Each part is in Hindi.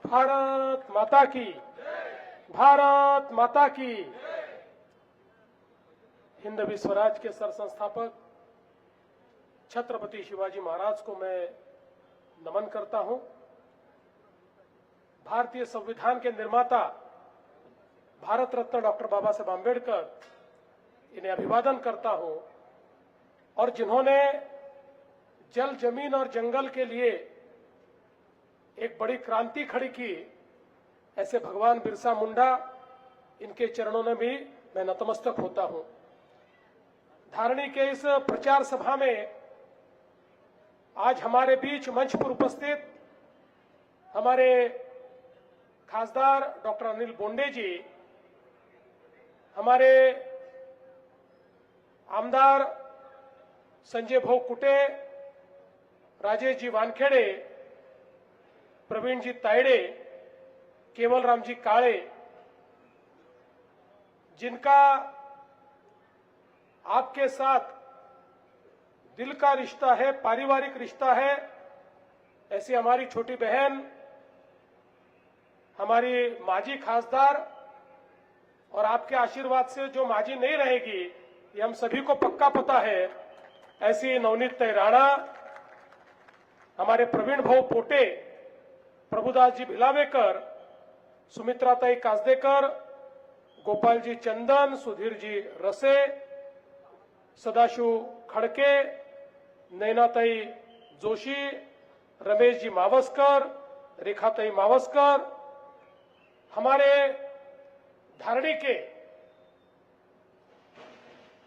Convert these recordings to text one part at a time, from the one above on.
भारत माता की, भारत माता की। हिंदवी स्वराज के सरसंस्थापक छत्रपति शिवाजी महाराज को मैं नमन करता हूं। भारतीय संविधान के निर्माता भारत रत्न डॉक्टर बाबा साहब आंबेडकर, इन्हें अभिवादन करता हूं। और जिन्होंने जल, जमीन और जंगल के लिए एक बड़ी क्रांति खड़ी की, ऐसे भगवान बिरसा मुंडा, इनके चरणों में भी मैं नतमस्तक होता हूं। धारणी के इस प्रचार सभा में आज हमारे बीच मंच पर उपस्थित हमारे खासदार डॉक्टर अनिल बोंडे जी, हमारे आमदार संजय भाऊ कुटे, राजेश जी वानखेड़े, प्रवीण जी तायड़े, केवल राम जी काळे, जिनका आपके साथ दिल का रिश्ता है, पारिवारिक रिश्ता है, ऐसी हमारी छोटी बहन, हमारी माजी खासदार, और आपके आशीर्वाद से जो माजी नहीं रहेगी ये हम सभी को पक्का पता है, ऐसी नवनीत राणा, हमारे प्रवीण भाऊ पोटे, प्रभुदास जी भिलावेकर, सुमित्राताई कासदेकर, गोपाल जी चंदन, सुधीर जी रसे, सदाशिव खड़के, नैनाताई जोशी, रमेश जी मावस्कर, रेखाताई मावस्कर, हमारे धारणी के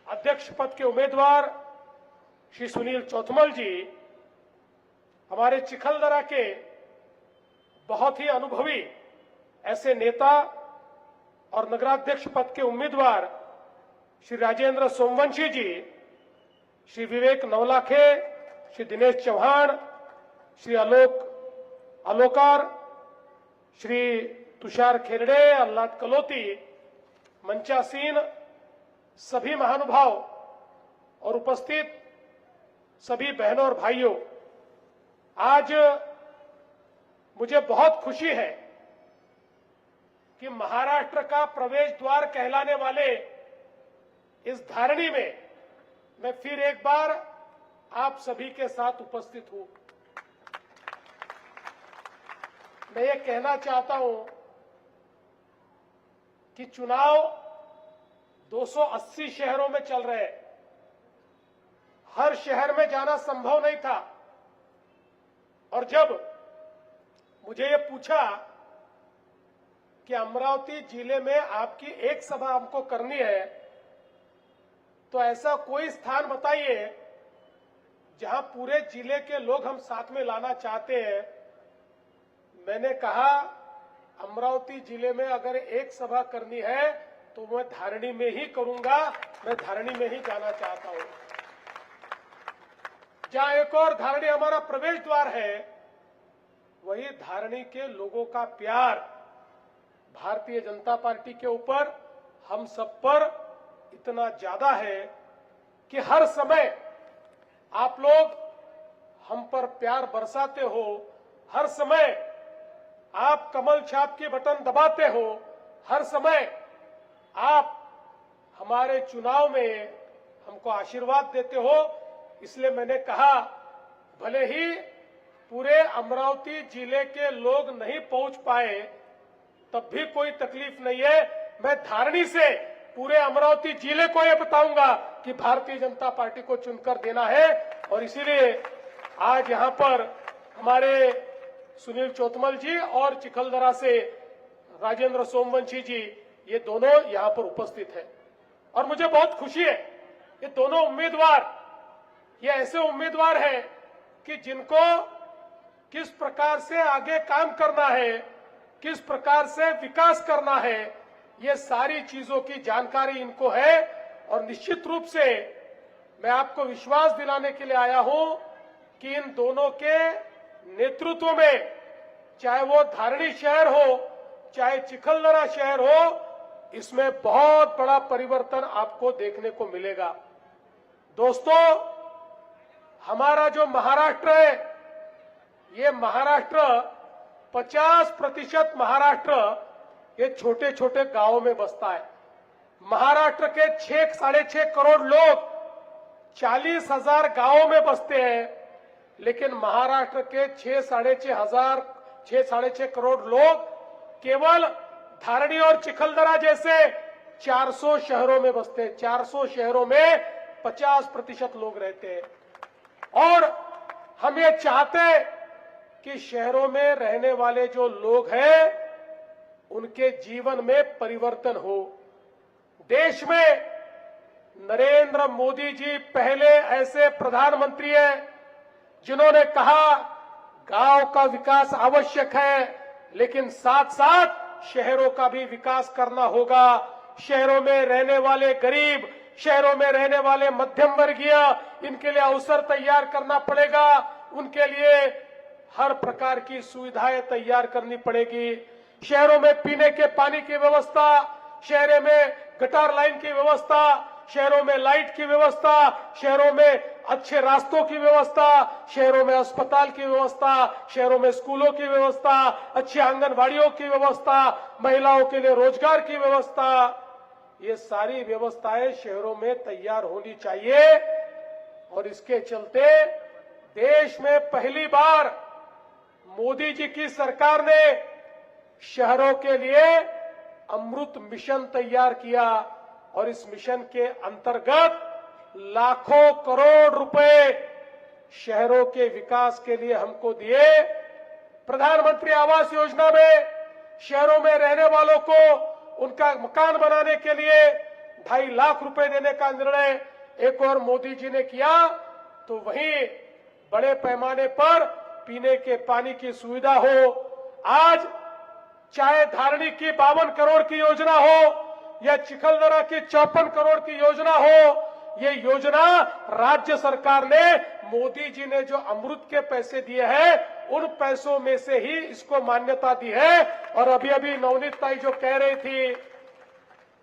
अध्यक्ष पद के उम्मीदवार श्री सुनील चौथमल जी, हमारे चिखलदरा के बहुत ही अनुभवी ऐसे नेता और नगराध्यक्ष पद के उम्मीदवार श्री राजेंद्र सोमवंशी जी, श्री विवेक नवलाखे, श्री दिनेश चौहान, श्री अलोकार, श्री तुषार खेरड़े, अल्लाद कलोती, मंचासीन, सभी महानुभाव और उपस्थित सभी बहनों और भाइयों, आज मुझे बहुत खुशी है कि महाराष्ट्र का प्रवेश द्वार कहलाने वाले इस धारणी में मैं फिर एक बार आप सभी के साथ उपस्थित हूं। मैं ये कहना चाहता हूं कि चुनाव 280 शहरों में चल रहे हैं। हर शहर में जाना संभव नहीं था, और जब मुझे ये पूछा कि अमरावती जिले में आपकी एक सभा हमको करनी है, तो ऐसा कोई स्थान बताइए जहां पूरे जिले के लोग हम साथ में लाना चाहते हैं। मैंने कहा अमरावती जिले में अगर एक सभा करनी है तो मैं धारणी में ही करूंगा, मैं धारणी में ही जाना चाहता हूं। जहां एक और धारणी हमारा प्रवेश द्वार है, वही धारणी के लोगों का प्यार भारतीय जनता पार्टी के ऊपर, हम सब पर इतना ज्यादा है कि हर समय आप लोग हम पर प्यार बरसाते हो, हर समय आप कमल छाप के बटन दबाते हो, हर समय आप हमारे चुनाव में हमको आशीर्वाद देते हो। इसलिए मैंने कहा भले ही पूरे अमरावती जिले के लोग नहीं पहुंच पाए, तब भी कोई तकलीफ नहीं है। मैं धारणी से पूरे अमरावती जिले को यह बताऊंगा कि भारतीय जनता पार्टी को चुनकर देना है। और इसीलिए आज यहां पर हमारे सुनील चौथमल जी और चिखलदरा से राजेंद्र सोमवंशी जी, ये दोनों यहां पर उपस्थित हैं। और मुझे बहुत खुशी है, ये दोनों उम्मीदवार, ये ऐसे उम्मीदवार हैं कि जिनको किस प्रकार से आगे काम करना है, किस प्रकार से विकास करना है, ये सारी चीजों की जानकारी इनको है। और निश्चित रूप से मैं आपको विश्वास दिलाने के लिए आया हूं कि इन दोनों के नेतृत्व में, चाहे वो धारणी शहर हो, चाहे चिखलदरा शहर हो, इसमें बहुत बड़ा परिवर्तन आपको देखने को मिलेगा। दोस्तों, हमारा जो महाराष्ट्र है, ये महाराष्ट्र 50% महाराष्ट्र ये छोटे छोटे गांवों में बसता है। महाराष्ट्र के 6-6.5 करोड़ लोग 40,000 गांवों में बसते हैं, लेकिन महाराष्ट्र के 6-6.5 करोड़ लोग केवल धारणी और चिखलदरा जैसे 400 शहरों में बसते हैं। 400 शहरों में 50% लोग रहते हैं। और हम ये चाहते हैं कि शहरों में रहने वाले जो लोग हैं उनके जीवन में परिवर्तन हो। देश में नरेंद्र मोदी जी पहले ऐसे प्रधानमंत्री हैं जिन्होंने कहा गांव का विकास आवश्यक है, लेकिन साथ साथ शहरों का भी विकास करना होगा। शहरों में रहने वाले गरीब, शहरों में रहने वाले मध्यम वर्गीय, इनके लिए अवसर तैयार करना पड़ेगा। उनके लिए हर प्रकार की सुविधाएं तैयार करनी पड़ेगी। शहरों में पीने के पानी की व्यवस्था, शहरों में गटर लाइन की व्यवस्था, शहरों में लाइट की व्यवस्था, शहरों में अच्छे रास्तों की व्यवस्था, शहरों में अस्पताल की व्यवस्था, शहरों में स्कूलों की व्यवस्था, अच्छी आंगनबाड़ियों की व्यवस्था, महिलाओं के लिए रोजगार की व्यवस्था, ये सारी व्यवस्थाएं शहरों में तैयार होनी चाहिए। और इसके चलते देश में पहली बार मोदी जी की सरकार ने शहरों के लिए अमृत मिशन तैयार किया और इस मिशन के अंतर्गत लाखों करोड़ रुपए शहरों के विकास के लिए हमको दिए। प्रधानमंत्री आवास योजना में शहरों में रहने वालों को उनका मकान बनाने के लिए 2.5 लाख रुपए देने का निर्णय एक और मोदी जी ने किया, तो वहीं बड़े पैमाने पर पीने के पानी की सुविधा हो। आज चाहे धारणी की 52 करोड़ की योजना हो या चिखलदरा की 54 करोड़ की योजना हो, ये योजना राज्य सरकार ने, मोदी जी ने जो अमृत के पैसे दिए हैं उन पैसों में से ही इसको मान्यता दी है। और अभी अभी नवनीत ताई जो कह रही थी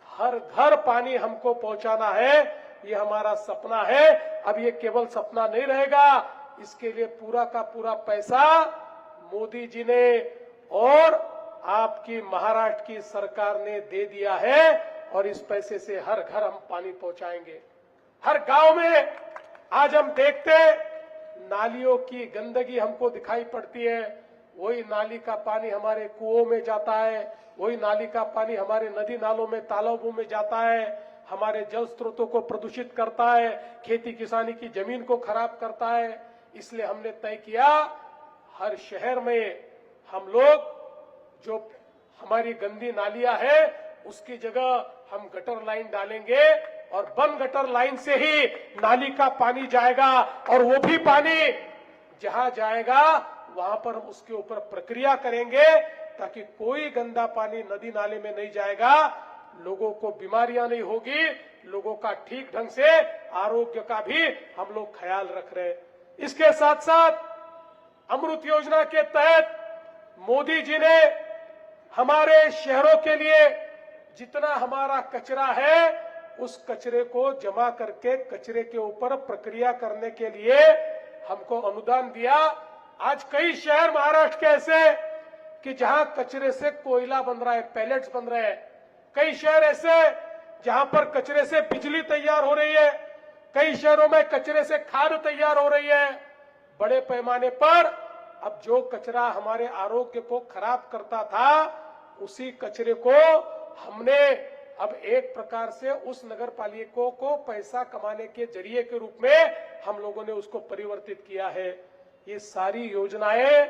हर घर पानी हमको पहुंचाना है, ये हमारा सपना है। अब ये केवल सपना नहीं रहेगा, इसके लिए पूरा का पूरा पैसा मोदी जी ने और आपकी महाराष्ट्र की सरकार ने दे दिया है और इस पैसे से हर घर हम पानी पहुंचाएंगे। हर गांव में आज हम देखते नालियों की गंदगी हमको दिखाई पड़ती है। वही नाली का पानी हमारे कुओं में जाता है, वही नाली का पानी हमारे नदी नालों में, तालाबों में जाता है, हमारे जल स्रोतों को प्रदूषित करता है, खेती किसानी की जमीन को खराब करता है। इसलिए हमने तय किया हर शहर में हम लोग जो हमारी गंदी नालियां है उसकी जगह हम गटर लाइन डालेंगे और बंद गटर लाइन से ही नाली का पानी जाएगा। और वो भी पानी जहां जाएगा वहां पर हम उसके ऊपर प्रक्रिया करेंगे ताकि कोई गंदा पानी नदी नाले में नहीं जाएगा, लोगों को बीमारियां नहीं होगी, लोगों का ठीक ढंग से आरोग्य का भी हम लोग ख्याल रख रहे हैं। इसके साथ साथ अमृत योजना के तहत मोदी जी ने हमारे शहरों के लिए जितना हमारा कचरा है उस कचरे को जमा करके कचरे के ऊपर प्रक्रिया करने के लिए हमको अनुदान दिया। आज कई शहर महाराष्ट्र के ऐसे कि जहां कचरे से कोयला बन रहा है, पैलेट्स बन रहे हैं। कई शहर ऐसे जहां पर कचरे से बिजली तैयार हो रही है, कई शहरों में कचरे से खाद तैयार हो रही है। बड़े पैमाने पर अब जो कचरा हमारे आरोग्य को खराब करता था उसी कचरे को हमने अब एक प्रकार से उस नगर पालिका को पैसा कमाने के जरिए के रूप में हम लोगों ने उसको परिवर्तित किया है। ये सारी योजनाएं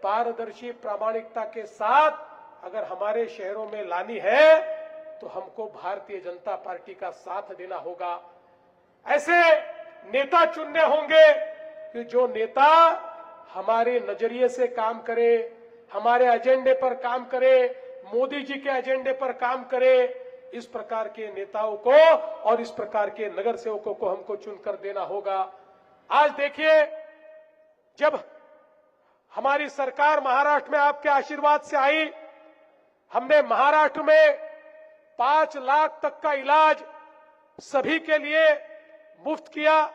पारदर्शी प्रामाणिकता के साथ अगर हमारे शहरों में लानी है तो हमको भारतीय जनता पार्टी का साथ देना होगा। ऐसे नेता चुनने होंगे कि जो नेता हमारे नजरिए से काम करे, हमारे एजेंडे पर काम करे, मोदी जी के एजेंडे पर काम करे। इस प्रकार के नेताओं को और इस प्रकार के नगर सेवकों को हमको चुनकर देना होगा। आज देखिए, जब हमारी सरकार महाराष्ट्र में आपके आशीर्वाद से आई, हमने महाराष्ट्र में 5 लाख तक का इलाज सभी के लिए मुफ्त किया।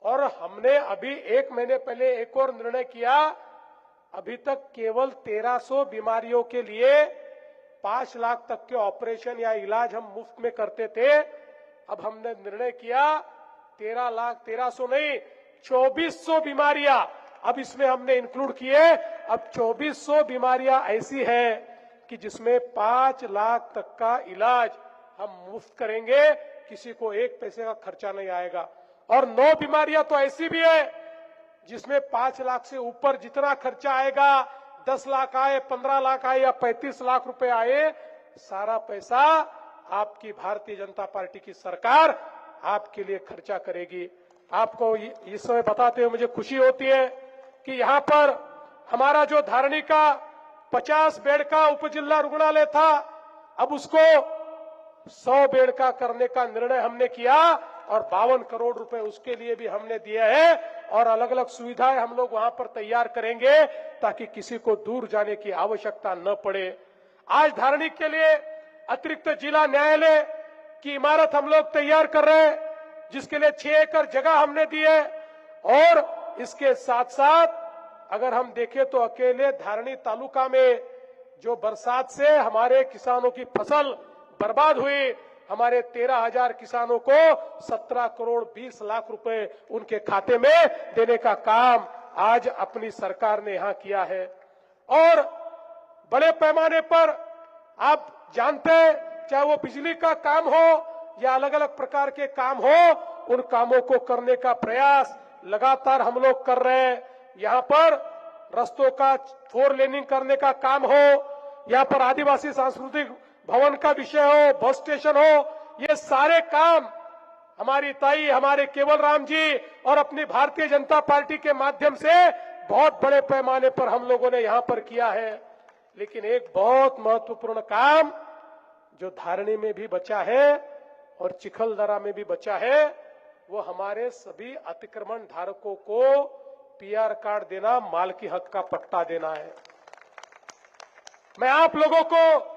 और हमने अभी 1 महीने पहले एक और निर्णय किया, अभी तक केवल 1300 बीमारियों के लिए 5 लाख तक के ऑपरेशन या इलाज हम मुफ्त में करते थे। अब हमने निर्णय किया 1300 नहीं, 2400 बीमारियां अब इसमें हमने इंक्लूड किए। अब 2400 बीमारियां ऐसी हैं कि जिसमें 5 लाख तक का इलाज हम मुफ्त करेंगे, किसी को 1 पैसे का खर्चा नहीं आएगा। और 9 बीमारियां तो ऐसी भी है जिसमें 5 लाख से ऊपर जितना खर्चा आएगा, 10 लाख आए, 15 लाख आए या 35 लाख रुपए आए, सारा पैसा आपकी भारतीय जनता पार्टी की सरकार आपके लिए खर्चा करेगी। आपको इस समय बताते हुए मुझे खुशी होती है कि यहां पर हमारा जो धारणी का 50 बेड का उपजिला रुग्णालय था, अब उसको 100 बेड का करने का निर्णय हमने किया और 52 करोड़ रुपए उसके लिए भी हमने दिए हैं। और अलग अलग सुविधाएं हम लोग वहां पर तैयार करेंगे ताकि किसी को दूर जाने की आवश्यकता न पड़े। आज धारणी के लिए अतिरिक्त जिला न्यायालय की इमारत हम लोग तैयार कर रहे हैं, जिसके लिए 6 एकड़ जगह हमने दी है। और इसके साथ साथ अगर हम देखें तो अकेले धारणी तालुका में जो बरसात से हमारे किसानों की फसल बर्बाद हुई, हमारे 13,000 किसानों को 17 करोड़ 20 लाख रुपए उनके खाते में देने का काम आज अपनी सरकार ने यहां किया है। और बड़े पैमाने पर आप जानते हैं, चाहे वो बिजली का काम हो या अलग अलग प्रकार के काम हो, उन कामों को करने का प्रयास लगातार हम लोग कर रहे हैं। यहां पर रस्तों का 4 लेनिंग करने का काम हो, यहां पर आदिवासी सांस्कृतिक भवन का विषय हो, बस स्टेशन हो, ये सारे काम हमारी ताई, हमारे केवल राम जी और अपनी भारतीय जनता पार्टी के माध्यम से बहुत बड़े पैमाने पर हम लोगों ने यहां पर किया है। लेकिन एक बहुत महत्वपूर्ण काम जो धारणी में भी बचा है और चिखलदरा में भी बचा है, वो हमारे सभी अतिक्रमण धारकों को पीआर कार्ड देना, मालकी हक का पट्टा देना है। मैं आप लोगों को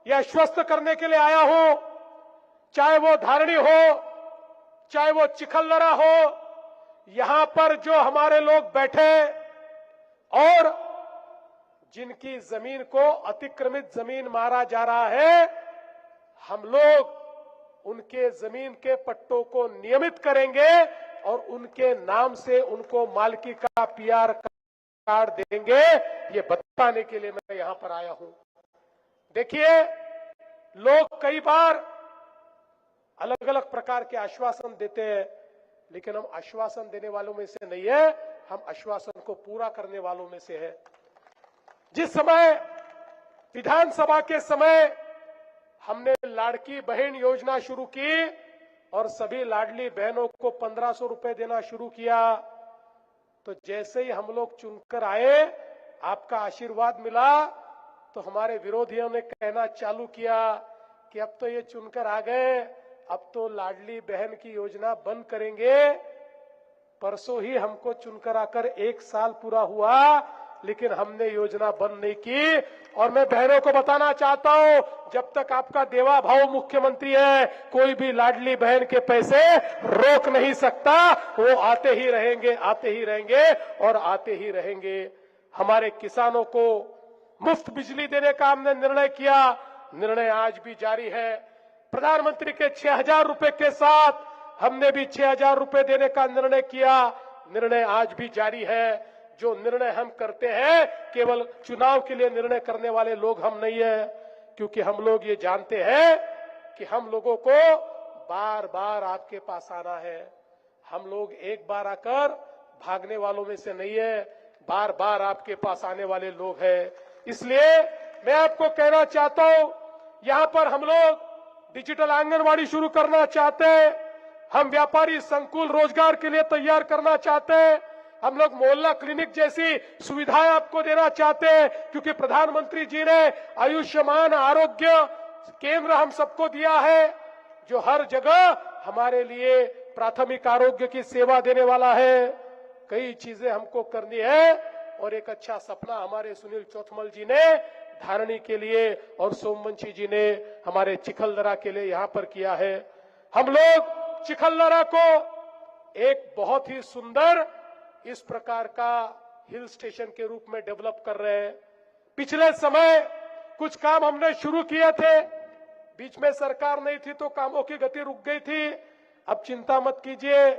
यह आश्वस्त करने के लिए आया हूं, चाहे वो धारणी हो, चाहे वो चिखलदरा हो, यहां पर जो हमारे लोग बैठे और जिनकी जमीन को अतिक्रमित जमीन मारा जा रहा है, हम लोग उनके जमीन के पट्टों को नियमित करेंगे और उनके नाम से उनको मालकी का पीआर कार्ड देंगे। ये बताने के लिए मैं यहां पर आया हूं। देखिए, लोग कई बार अलग अलग प्रकार के आश्वासन देते हैं, लेकिन हम आश्वासन देने वालों में से नहीं है, हम आश्वासन को पूरा करने वालों में से है। जिस समय विधानसभा के समय हमने लाड़की बहन योजना शुरू की और सभी लाडली बहनों को 1500 रुपए देना शुरू किया, तो जैसे ही हम लोग चुनकर आए, आपका आशीर्वाद मिला, तो हमारे विरोधियों ने कहना चालू किया कि अब तो ये चुनकर आ गए, अब तो लाडली बहन की योजना बंद करेंगे। परसों ही हमको चुनकर आकर 1 साल पूरा हुआ, लेकिन हमने योजना बंद नहीं की। और मैं बहनों को बताना चाहता हूं, जब तक आपका देवा भाव मुख्यमंत्री है, कोई भी लाडली बहन के पैसे रोक नहीं सकता। वो आते ही रहेंगे, आते ही रहेंगे और आते ही रहेंगे। हमारे किसानों को मुफ्त बिजली देने का हमने निर्णय किया, निर्णय आज भी जारी है। प्रधानमंत्री के 6,000 रुपए के साथ हमने भी 6,000 रुपए देने का निर्णय किया, निर्णय आज भी जारी है। जो निर्णय हम करते हैं, केवल चुनाव के लिए निर्णय करने वाले लोग हम नहीं है, क्योंकि हम लोग ये जानते हैं कि हम लोगों को बार बार आपके पास आना है। हम लोग एक बार आकर भागने वालों में से नहीं है, बार बार आपके पास आने वाले लोग हैं। इसलिए मैं आपको कहना चाहता हूं, यहां पर हम लोग डिजिटल आंगनवाड़ी शुरू करना चाहते हैं, हम व्यापारी संकुल रोजगार के लिए तैयार करना चाहते हैं, हम लोग मोहल्ला क्लिनिक जैसी सुविधाएं आपको देना चाहते हैं, क्योंकि प्रधानमंत्री जी ने आयुष्मान आरोग्य केंद्र हम सबको दिया है, जो हर जगह हमारे लिए प्राथमिक आरोग्य की सेवा देने वाला है। कई चीजें हमको करनी है और एक अच्छा सपना हमारे सुनील चौथमल जी ने धारणी के लिए और सोमवंशी जी ने हमारे चिखलदरा के लिए यहां पर किया है। हम लोग चिखलदरा को एक बहुत ही सुंदर इस प्रकार का हिल स्टेशन के रूप में डेवलप कर रहे हैं। पिछले समय कुछ काम हमने शुरू किए थे, बीच में सरकार नहीं थी तो कामों की गति रुक गई थी। अब चिंता मत कीजिए,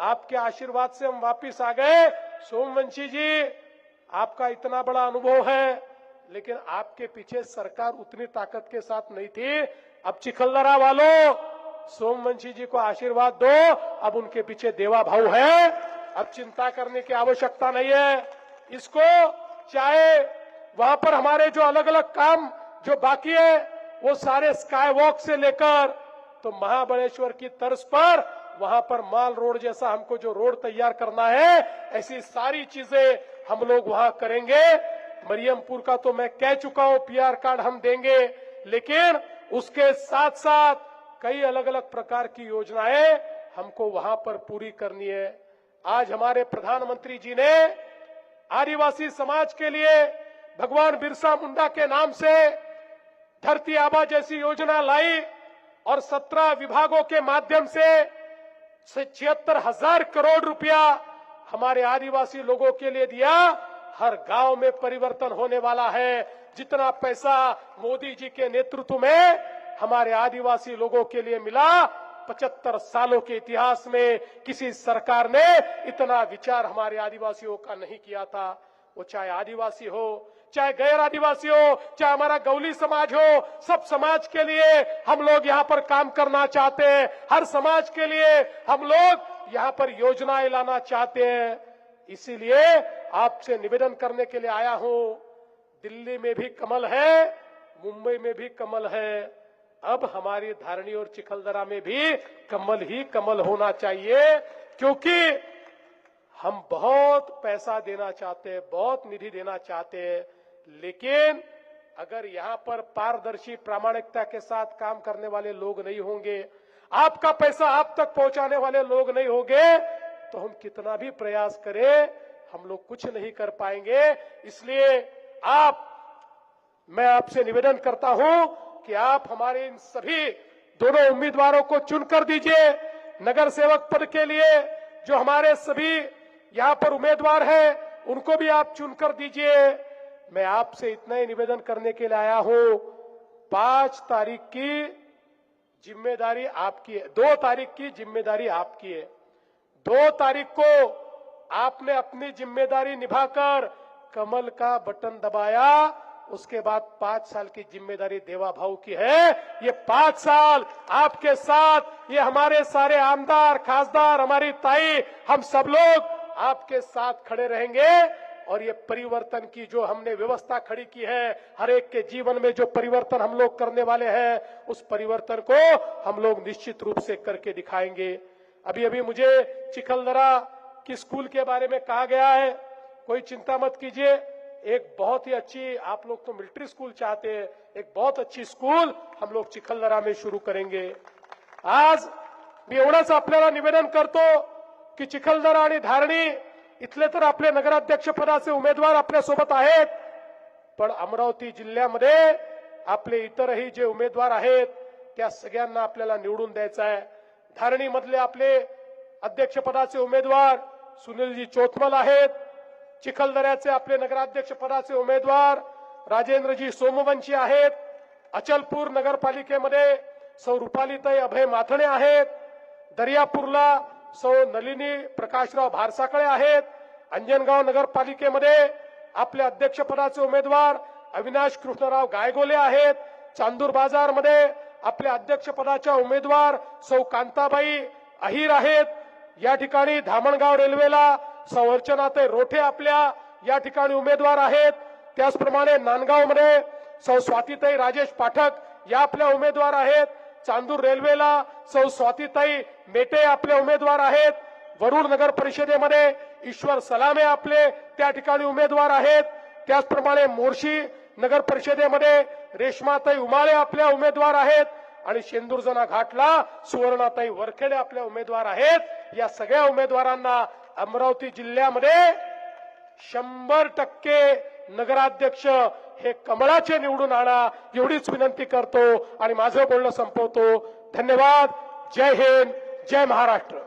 आपके आशीर्वाद से हम वापिस आ गए। सोमवंशी जी, आपका इतना बड़ा अनुभव है, लेकिन आपके पीछे सरकार उतनी ताकत के साथ नहीं थी। अब चिखलदरा वालों, सोमवंशी जी को आशीर्वाद दो, अब उनके पीछे देवा भाव है। अब चिंता करने की आवश्यकता नहीं है। इसको चाहे वहां पर हमारे जो अलग अलग काम जो बाकी है, वो सारे स्काई वॉक से लेकर तो महाबलेश्वर की तर्ज पर वहां पर माल रोड जैसा हमको जो रोड तैयार करना है, ऐसी सारी चीजें हम लोग वहां करेंगे। मरियमपुर का तो मैं कह चुका हूं, पीआर कार्ड हम देंगे, लेकिन उसके साथ साथ कई अलग अलग प्रकार की योजनाएं हमको वहां पर पूरी करनी है। आज हमारे प्रधानमंत्री जी ने आदिवासी समाज के लिए भगवान बिरसा मुंडा के नाम से धरती आबा जैसी योजना लाई और 17 विभागों के माध्यम से 76,000 करोड़ रुपया हमारे आदिवासी लोगों के लिए दिया। हर गांव में परिवर्तन होने वाला है। जितना पैसा मोदी जी के नेतृत्व में हमारे आदिवासी लोगों के लिए मिला, 75 सालों के इतिहास में किसी सरकार ने इतना विचार हमारे आदिवासियों का नहीं किया था। वो चाहे आदिवासी हो, चाहे गैर आदिवासी हो, चाहे हमारा गौली समाज हो, सब समाज के लिए हम लोग यहाँ पर काम करना चाहते हैं। हर समाज के लिए हम लोग यहाँ पर योजनाएं लाना चाहते हैं। इसीलिए आपसे निवेदन करने के लिए आया हूं। दिल्ली में भी कमल है, मुंबई में भी कमल है, अब हमारी धारणी और चिखलदरा में भी कमल ही कमल होना चाहिए, क्योंकि हम बहुत पैसा देना चाहते हैं, बहुत निधि देना चाहते हैं, लेकिन अगर यहाँ पर पारदर्शी प्रामाणिकता के साथ काम करने वाले लोग नहीं होंगे, आपका पैसा आप तक पहुंचाने वाले लोग नहीं होंगे, तो हम कितना भी प्रयास करें, हम लोग कुछ नहीं कर पाएंगे। इसलिए मैं आपसे निवेदन करता हूं कि आप हमारे इन सभी दोनों उम्मीदवारों को चुनकर दीजिए। नगर सेवक पद के लिए जो हमारे सभी यहाँ पर उम्मीदवार हैं, उनको भी आप चुनकर दीजिए। मैं आपसे इतना ही निवेदन करने के लिए आया हूं। 5 तारीख की जिम्मेदारी आपकी है, 2 तारीख की जिम्मेदारी आपकी है। 2 तारीख को आपने अपनी जिम्मेदारी निभाकर कमल का बटन दबाया, उसके बाद 5 साल की जिम्मेदारी देवा भाऊ की है। ये 5 साल आपके साथ, ये हमारे सारे आमदार, खासदार, हमारी ताई, हम सब लोग आपके साथ खड़े रहेंगे। और ये परिवर्तन की जो हमने व्यवस्था खड़ी की है, हर एक के जीवन में जो परिवर्तन हम लोग करने वाले हैं, उस परिवर्तन को हम लोग निश्चित रूप से करके दिखाएंगे। अभी अभी मुझे चिखलदरा की स्कूल के बारे में कहा गया है, कोई चिंता मत कीजिए, एक बहुत ही अच्छी, आप लोग तो मिलिट्री स्कूल चाहते हैं, एक बहुत अच्छी स्कूल हम लोग चिखलदरा में शुरू करेंगे। आज मी एवढंच आपल्याला निवेदन करतो की चिखलदरा आणि धारणी इथले तर आपले नगराध्यक्ष पदाचे उमेदवार आपल्या सोबत आहेत, पण अमरावती जिल्ह्यामध्ये आपले इतरही जे उमेदवार आहेत त्या सगळ्यांना आपल्याला निवडून द्यायचं आहे। धारणी मधले आपले अध्यक्ष पदाचे उमेदवार सुनीलजी चोथमल आहेत, चिखलदऱ्याचे आपले नगराध्यक्ष पदाचे उमेदवार राजेंद्रजी सोमवंशी आहेत, अचलपूर नगरपालिकेमध्ये सौ रुपालीताई अभय माथणे आहेत, दर्यापूरला सौ नलिनी प्रकाशराव भारसाकळे आहेत, अंजनगाव नगरपालिकेमध्ये आपले अध्यक्ष पदाचे उमेदवार अविनाश कृष्णराव गायगोले आहेत, चांदूर बाजार मध्ये आपल्या अध्यक्ष पदाच्या उमेदवार सौ कांताबाई अहिर आहेत, या ठिकाणी धामणगाव रेल्वेला सौ अर्चनाताई रोठे आपल्या या ठिकाणी उमेदवार आहेत। त्याचप्रमाणे नांदगाव मध्ये सौ स्वातीताई राजेश पाठक या आपल्या उमेदवार आहेत, चांदूर रेल्वेला सौ स्वातीताई मेटे आपले उमेदवार आहेत, वरुड नगर परिषदेमध्ये ईश्वर सलामे आपले त्या ठिकाणी उमेदवार आहेत, त्याचप्रमाणे मोर्शी नगर परिषदेमध्ये रेश्माताई उमाळे आपल्या उमेदवार आहेत आणि शेंदूरजना घाटला सुवर्णाताई वरखेडे आपल्या उमेदवार आहेत। या सगळ्या उमेदवारांना अमरावती जिल्ह्यामध्ये 100% नगराध्यक्ष हे कमळाचे निवडून आणा, एवढीच विनंती करतो आणि माझं बोलणं संपवतो। धन्यवाद। जय हिंद, जय महाराष्ट्र।